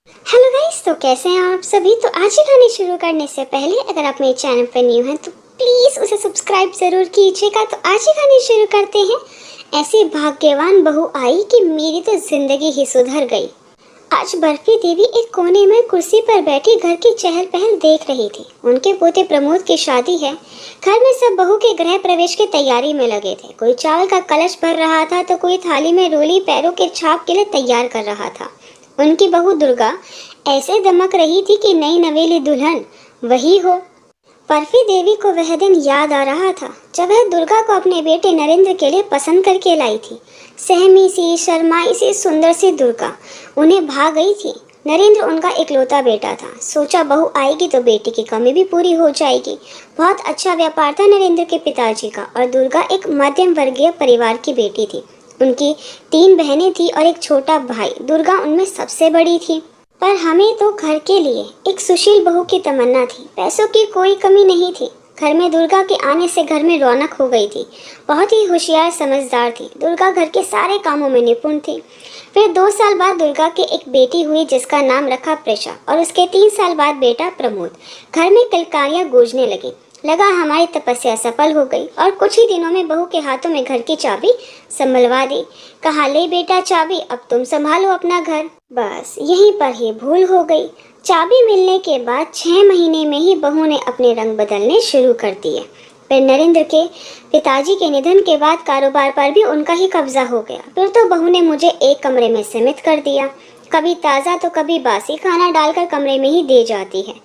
Hello guys, तो कैसे हैं आप सभी। तो आज की कहानी शुरू करने से पहले अगर आप मेरे चैनल पर न्यू हैं तो प्लीज़ उसे सब्सक्राइब ज़रूर कीजिएगा। तो आज की कहानी शुरू करते हैं। ऐसी भाग्यवान बहू आई कि मेरी तो ज़िंदगी ही सुधर गई। आज बर्फी देवी एक कोने में कुर्सी पर बैठी घर की चहल पहल देख रही थी। उनके पोते प्रमोद की शादी है। घर में सब बहू के गृह प्रवेश की तैयारी में लगे थे। कोई चावल का कलश भर रहा था तो कोई थाली में रोली पैरों के छाप के लिए तैयार कर रहा था। उनकी बहू दुर्गा ऐसे दमक रही थी कि नई नवेली दुल्हन वही हो। बर्फी देवी को वह दिन याद आ रहा था जब वह दुर्गा को अपने बेटे नरेंद्र के लिए पसंद करके लाई थी। सहमी सी, शर्माई सी, सुंदर सी दुर्गा उन्हें भा गई थी। नरेंद्र उनका इकलौता बेटा था। सोचा बहू आएगी तो बेटी की कमी भी पूरी हो जाएगी। बहुत अच्छा व्यापार था नरेंद्र के पिताजी का और दुर्गा एक मध्यम वर्गीय परिवार की बेटी थी। उनकी 3 बहनें थी और एक छोटा भाई। दुर्गा उनमें सबसे बड़ी थी। पर हमें तो घर के लिए एक सुशील बहू की तमन्ना थी। पैसों की कोई कमी नहीं थी। घर में दुर्गा के आने से घर में रौनक हो गई थी। बहुत ही होशियार समझदार थी दुर्गा। घर के सारे कामों में निपुण थी। फिर 2 साल बाद दुर्गा की एक बेटी हुई जिसका नाम रखा प्रेषा और उसके 3 साल बाद बेटा प्रमोद। घर में किलकारियां गूंजने लगी। लगा हमारी तपस्या सफल हो गई और कुछ ही दिनों में बहू के हाथों में घर की चाबी संभलवा दी। कहा, ले बेटा चाबी, अब तुम संभालो अपना घर। बस यहीं पर ही भूल हो गई। चाबी मिलने के बाद 6 महीने में ही बहू ने अपने रंग बदलने शुरू कर दिए। फिर नरेंद्र के पिताजी के निधन के बाद कारोबार पर भी उनका ही कब्जा हो गया। फिर तो बहू ने मुझे एक कमरे में सीमित कर दिया। कभी ताज़ा तो कभी बासी खाना डालकर कमरे में ही दे जाती है।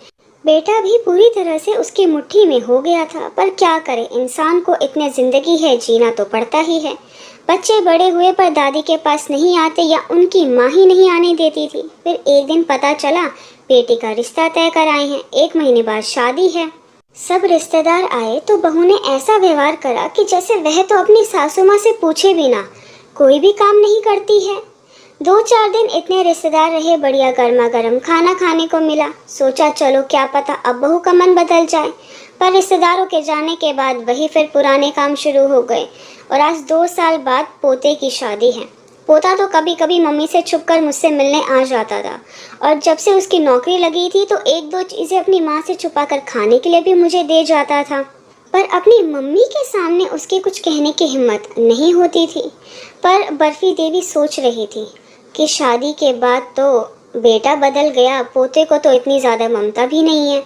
बेटा भी पूरी तरह से उसकी मुट्ठी में हो गया था। पर क्या करे, इंसान को इतने जिंदगी है, जीना तो पड़ता ही है। बच्चे बड़े हुए पर दादी के पास नहीं आते या उनकी माँ ही नहीं आने देती थी। फिर एक दिन पता चला बेटी का रिश्ता तय कर आए हैं। 1 महीने बाद शादी है। सब रिश्तेदार आए तो बहू ने ऐसा व्यवहार करा कि जैसे वह तो अपनी सासू माँ से पूछे बिना कोई भी काम नहीं करती है। 2-4 दिन इतने रिश्तेदार रहे। बढ़िया गर्मा गर्म खाना खाने को मिला। सोचा चलो क्या पता अब बहू का मन बदल जाए। पर रिश्तेदारों के जाने के बाद वही फिर पुराने काम शुरू हो गए और आज 2 साल बाद पोते की शादी है। पोता तो कभी कभी मम्मी से छुपकर मुझसे मिलने आ जाता था और जब से उसकी नौकरी लगी थी तो 1-2 चीज़ें अपनी माँ से छुपाकर खाने के लिए भी मुझे दे जाता था। पर अपनी मम्मी के सामने उसकी कुछ कहने की हिम्मत नहीं होती थी। पर बर्फी देवी सोच रही थी कि शादी के बाद तो बेटा बदल गया, पोते को तो इतनी ज़्यादा ममता भी नहीं है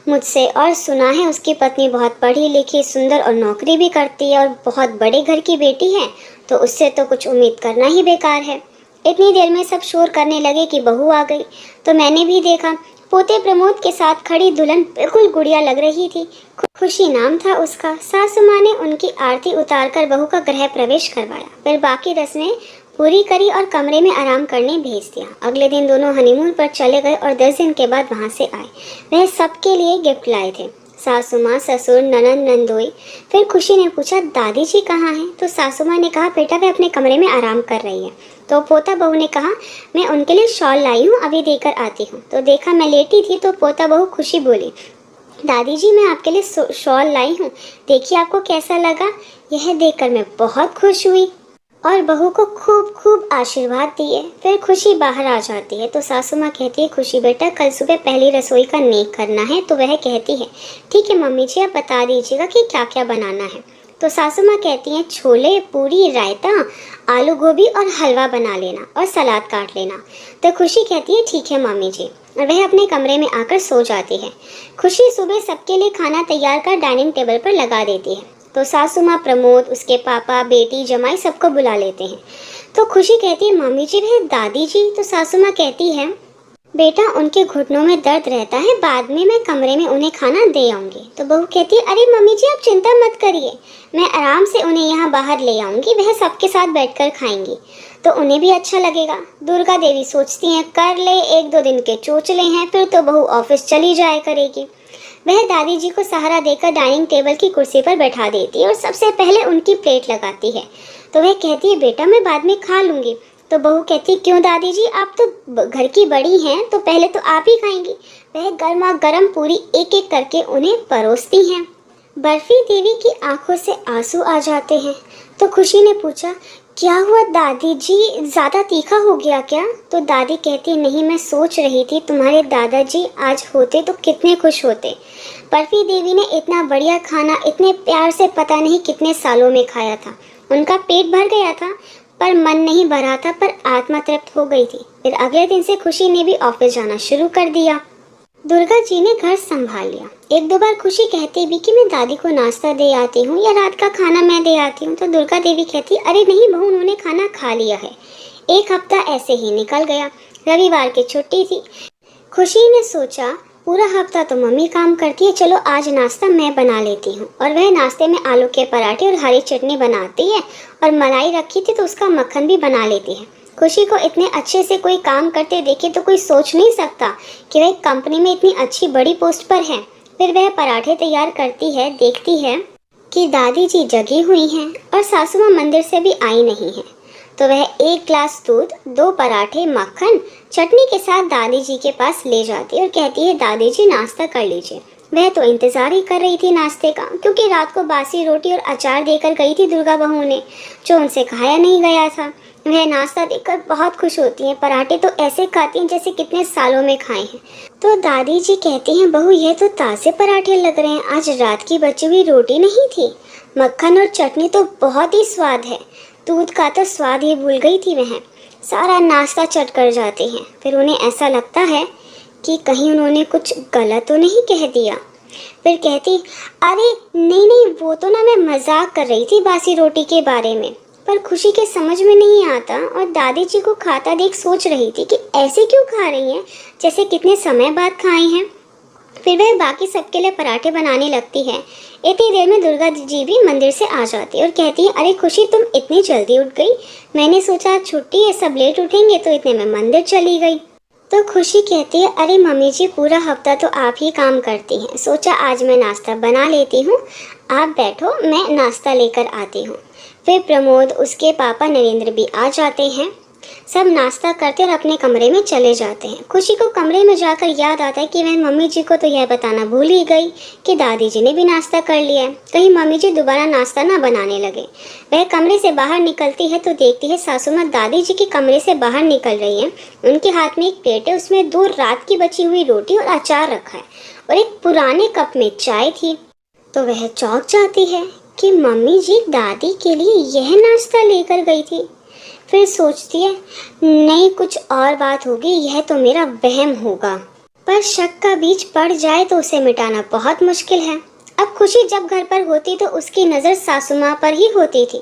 मुझसे। और सुना है उसकी पत्नी बहुत पढ़ी लिखी, सुंदर और नौकरी भी करती है और बहुत बड़े घर की बेटी है, तो उससे तो कुछ उम्मीद करना ही बेकार है। इतनी देर में सब शोर करने लगे कि बहू आ गई। तो मैंने भी देखा पोते प्रमोद के साथ खड़ी दुल्हन बिल्कुल गुड़िया लग रही थी। खुशी नाम था उसका। सासू माँ ने उनकी आरती उतारकर बहू का गृह प्रवेश करवाया। फिर बाकी रस्में पूरी करी और कमरे में आराम करने भेज दिया। अगले दिन दोनों हनीमून पर चले गए और 10 दिन के बाद वहाँ से आए। वह सबके लिए गिफ्ट लाए थे, सासू माँ, ससुर, ननद, नंदोई। फिर खुशी ने पूछा दादी जी कहाँ हैं। तो सासू माँ ने कहा बेटा वह अपने कमरे में आराम कर रही है। तो पोता बहू ने कहा मैं उनके लिए शॉल लाई हूँ, अभी देकर आती हूँ। तो देखा मैं लेटी थी तो पोता बहू खुशी बोली, दादी जी मैं आपके लिए शॉल लाई हूँ, देखिए आपको कैसा लगा। यह देखकर मैं बहुत खुश हुई और बहू को खूब खूब आशीर्वाद दिए। फिर खुशी बाहर आ जाती है तो सासू माँ कहती है खुशी बेटा कल सुबह पहली रसोई का नेक करना है। तो वह कहती है ठीक है मम्मी जी, आप बता दीजिएगा कि क्या क्या बनाना है। तो सासू माँ कहती हैं छोले, पूरी, रायता, आलू गोभी और हलवा बना लेना और सलाद काट लेना। तो खुशी कहती है ठीक है मम्मी जी, और वह अपने कमरे में आकर सो जाती है। खुशी सुबह सबके लिए खाना तैयार कर डाइनिंग टेबल पर लगा देती है। तो सासू माँ, प्रमोद, उसके पापा, बेटी, जमाई सबको बुला लेते हैं। तो खुशी कहती है मम्मी जी वह दादी जी। तो सासू माँ कहती है बेटा उनके घुटनों में दर्द रहता है, बाद में मैं कमरे में उन्हें खाना दे आऊँगी। तो बहू कहती है अरे मम्मी जी आप चिंता मत करिए, मैं आराम से उन्हें यहाँ बाहर ले आऊँगी, वह सबके साथ बैठकर खाएंगी तो उन्हें भी अच्छा लगेगा। दुर्गा देवी सोचती हैं कर ले, 1-2 दिन के चोचले हैं, फिर तो बहू ऑफिस चली जाया करेगी। वह दादी जी को सहारा देकर डाइनिंग टेबल की कुर्सी पर बैठा देती है और सबसे पहले उनकी प्लेट लगाती है। तो वह कहती है बेटा मैं बाद में खा लूँगी। तो बहू कहती है क्यों दादी जी, आप तो घर की बड़ी हैं तो पहले तो आप ही खाएंगी। वह गर्मा गर्म पूरी एक एक करके उन्हें परोसती हैं। बर्फी देवी की आंखों से आंसू आ जाते हैं। तो खुशी ने पूछा क्या हुआ दादी जी, ज़्यादा तीखा हो गया क्या? तो दादी कहती नहीं, मैं सोच रही थी तुम्हारे दादाजी आज होते तो कितने खुश होते। बर्फी देवी ने इतना बढ़िया खाना इतने प्यार से पता नहीं कितने सालों में खाया था। उनका पेट भर गया था पर मन नहीं भरा था, पर आत्मा तृप्त हो गई थी। फिर अगले दिन से खुशी ने भी ऑफिस जाना शुरू कर दिया। दुर्गा जी ने घर संभाल लिया। एक दो बार खुशी कहती भी कि मैं दादी को नाश्ता दे आती हूँ या रात का खाना मैं दे आती हूँ, तो दुर्गा देवी कहती अरे नहीं बहू, उन्होंने खाना खा लिया है। एक हफ्ता ऐसे ही निकल गया। रविवार की छुट्टी थी। खुशी ने सोचा पूरा हफ्ता तो मम्मी काम करती है, चलो आज नाश्ता मैं बना लेती हूँ। और वह नाश्ते में आलू के पराठे और हरी चटनी बनाती है, और मलाई रखी थी तो उसका मक्खन भी बना लेती है। खुशी को इतने अच्छे से कोई काम करते देखे तो कोई सोच नहीं सकता कि वह कंपनी में इतनी अच्छी बड़ी पोस्ट पर है। फिर वह पराठे तैयार करती है, देखती है कि दादी जी जगी हुई हैं और सासू माँ मंदिर से भी आई नहीं है। तो वह एक ग्लास दूध, 2 पराठे, मक्खन, चटनी के साथ दादी जी के पास ले जाती है और कहती है दादी जी नाश्ता कर लीजिए। वह तो इंतज़ार ही कर रही थी नाश्ते का, क्योंकि रात को बासी रोटी और अचार देकर गई थी दुर्गा बहू ने, जो उनसे खाया नहीं गया था। वह नाश्ता देखकर बहुत खुश होती हैं। पराठे तो ऐसे खाती हैं जैसे कितने सालों में खाए हैं। तो दादी जी कहती हैं बहू ये तो ताज़े पराठे लग रहे हैं, आज रात की बची हुई रोटी नहीं थी। मक्खन और चटनी तो बहुत ही स्वाद है। दूध का तो स्वाद ही भूल गई थी वह। सारा नाश्ता चट कर जाते हैं। फिर उन्हें ऐसा लगता है कि कहीं उन्होंने कुछ गलत तो नहीं कह दिया। फिर कहती अरे नहीं नहीं, वो तो ना मैं मजाक कर रही थी बासी रोटी के बारे में। पर खुशी के समझ में नहीं आता और दादी जी को खाता देख सोच रही थी कि ऐसे क्यों खा रही हैं जैसे कितने समय बाद खाए हैं। फिर वह बाकी सबके लिए पराठे बनाने लगती है। इतनी देर में दुर्गा जी भी मंदिर से आ जाती है और कहती है अरे खुशी तुम इतनी जल्दी उठ गई, मैंने सोचा छुट्टी है सब लेट उठेंगे तो इतने में मंदिर चली गई। तो खुशी कहती है अरे मम्मी जी पूरा हफ्ता तो आप ही काम करती हैं, सोचा आज मैं नाश्ता बना लेती हूँ, आप बैठो मैं नाश्ता लेकर आती हूँ। फिर प्रमोद, उसके पापा नरेंद्र भी आ जाते हैं। सब नाश्ता करते और अपने कमरे में चले जाते हैं। खुशी को कमरे में जाकर याद आता है कि वह मम्मी जी को तो यह बताना भूल ही गई कि दादी जी ने भी नाश्ता कर लिया है, कहीं मम्मी जी दोबारा नाश्ता ना बनाने लगे। वह कमरे से बाहर निकलती है तो देखती है सासू माँ दादी जी के कमरे से बाहर निकल रही है। उनके हाथ में एक प्लेट है, उसमें 2 रात की बची हुई रोटी और अचार रखा है और एक पुराने कप में चाय थी। तो वह चौंक जाती है कि मम्मी जी दादी के लिए यह नाश्ता लेकर गई थी। फिर सोचती है नहीं कुछ और बात होगी, यह तो मेरा वहम होगा। पर शक का बीज पड़ जाए तो उसे मिटाना बहुत मुश्किल है। अब खुशी जब घर पर होती तो उसकी नज़र सासू माँ पर ही होती थी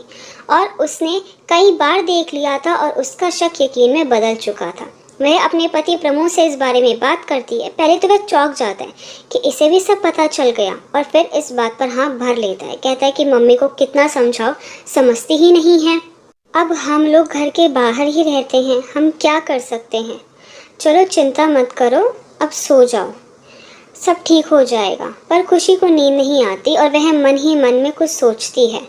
और उसने कई बार देख लिया था और उसका शक यकीन में बदल चुका था। वह अपने पति प्रमोद से इस बारे में बात करती है। पहले तो वह चौंक जाता है कि इसे भी सब पता चल गया और फिर इस बात पर हाँ भर लेता है। कहता है कि मम्मी को कितना समझाओ, समझती ही नहीं है। अब हम लोग घर के बाहर ही रहते हैं, हम क्या कर सकते हैं। चलो चिंता मत करो, अब सो जाओ, सब ठीक हो जाएगा। पर खुशी को नींद नहीं आती और वह मन ही मन में कुछ सोचती है।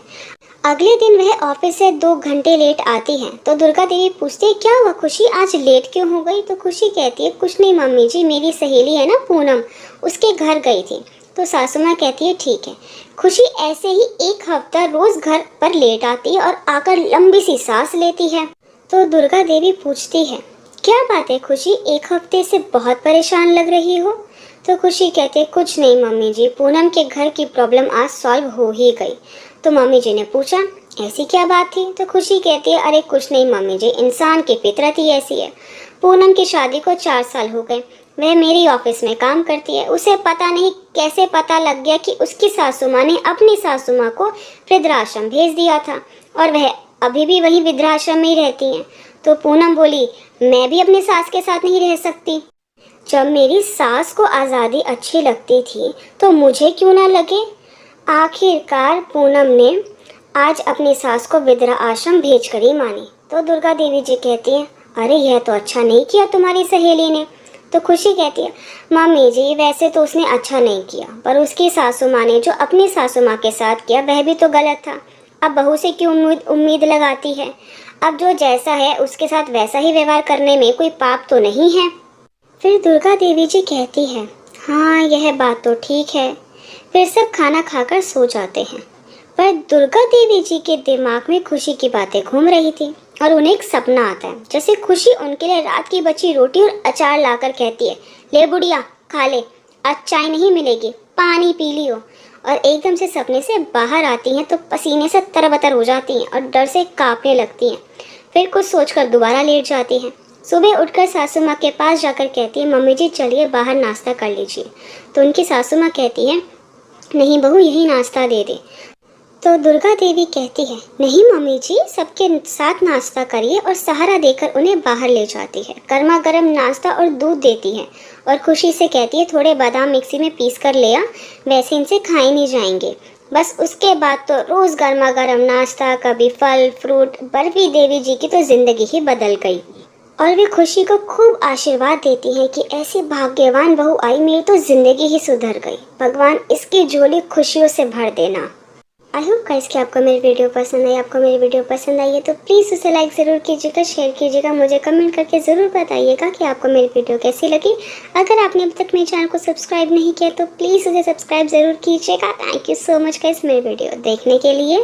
अगले दिन वह ऑफिस से 2 घंटे लेट आती है तो दुर्गा देवी पूछती है क्या हुआ खुशी, आज लेट क्यों हो गई। तो खुशी कहती है कुछ नहीं मम्मी जी, मेरी सहेली है ना पूनम, उसके घर गई थी। तो सासू माँ कहती है ठीक है। खुशी ऐसे ही 1 हफ्ता रोज घर पर लेट आती है और आकर लंबी सी सांस लेती है। तो दुर्गा देवी पूछती है क्या बात है खुशी, 1 हफ्ते से बहुत परेशान लग रही हो। तो खुशी कहती है कुछ नहीं मम्मी जी, पूनम के घर की प्रॉब्लम आज सॉल्व हो ही गई। तो मम्मी जी ने पूछा ऐसी क्या बात थी। तो खुशी कहती है अरे कुछ नहीं मम्मी जी, इंसान की फितरत ही ऐसी है। पूनम की शादी को 4 साल हो गए, वह मेरी ऑफिस में काम करती है। उसे पता नहीं कैसे पता लग गया कि उसकी सासू माँ ने अपनी सासू माँ को वृद्धाश्रम भेज दिया था और वह अभी भी वहीं वृद्धाश्रम में ही रहती हैं। तो पूनम बोली मैं भी अपनी सास के साथ नहीं रह सकती। जब मेरी सास को आज़ादी अच्छी लगती थी तो मुझे क्यों ना लगे। आखिरकार पूनम ने आज अपनी सास को वृद्धा आश्रम भेज कर ही मानी। तो दुर्गा देवी जी कहती हैं अरे यह तो अच्छा नहीं किया तुम्हारी सहेली ने। तो खुशी कहती है मम्मी जी वैसे तो उसने अच्छा नहीं किया, पर उसकी सासू माँ ने जो अपनी सासू माँ के साथ किया वह भी तो गलत था। अब बहू से क्यों उम्मीद लगाती है। अब जो जैसा है उसके साथ वैसा ही व्यवहार करने में कोई पाप तो नहीं है। फिर दुर्गा देवी जी कहती है हाँ यह बात तो ठीक है। फिर सब खाना खाकर सो जाते हैं। पर दुर्गा देवी जी के दिमाग में खुशी की बातें घूम रही थी और उन्हें एक सपना आता है जैसे खुशी उनके लिए रात की बची रोटी और अचार लाकर कहती है, ले बुढ़िया खा ले, आज चाय नहीं मिलेगी, पानी पी लियो। और एकदम से सपने से बाहर आती हैं तो पसीने से तरबतर हो जाती हैं और डर से कांपने लगती हैं। फिर कुछ सोचकर दोबारा लेट जाती हैं। सुबह उठकर सासू माँ के पास जाकर कहती है, मम्मी जी चलिए बाहर नाश्ता कर लीजिए। तो उनकी सासू माँ कहती है, नहीं बहू यही नाश्ता दे दे। तो दुर्गा देवी कहती है, नहीं मम्मी जी सबके साथ नाश्ता करिए, और सहारा देकर उन्हें बाहर ले जाती है। गर्मा गर्म नाश्ता और दूध देती है और खुशी से कहती है, थोड़े बादाम मिक्सी में पीस कर ले आ, वैसे इनसे खाए नहीं जाएंगे। बस उसके बाद तो रोज़ गर्मा गर्म नाश्ता, कभी फल फ्रूट, बर्फी। देवी जी की तो ज़िंदगी ही बदल गई और वे खुशी को खूब आशीर्वाद देती हैं कि ऐसी भाग्यवान बहू आई, मेरी तो ज़िंदगी ही सुधर गई। भगवान इसकी झोली खुशियों से भर देना। आई होप गाइस कि आपको मेरी वीडियो पसंद आई। आपको मेरी वीडियो पसंद आई है तो प्लीज़ उसे लाइक ज़रूर कीजिएगा, शेयर कीजिएगा, मुझे कमेंट करके ज़रूर बताइएगा कि आपको मेरी वीडियो कैसी लगी। अगर आपने अभी तक मेरे चैनल को सब्सक्राइब नहीं किया तो प्लीज़ उसे सब्सक्राइब ज़रूर कीजिएगा। Thank you so much guys मेरी वीडियो देखने के लिए।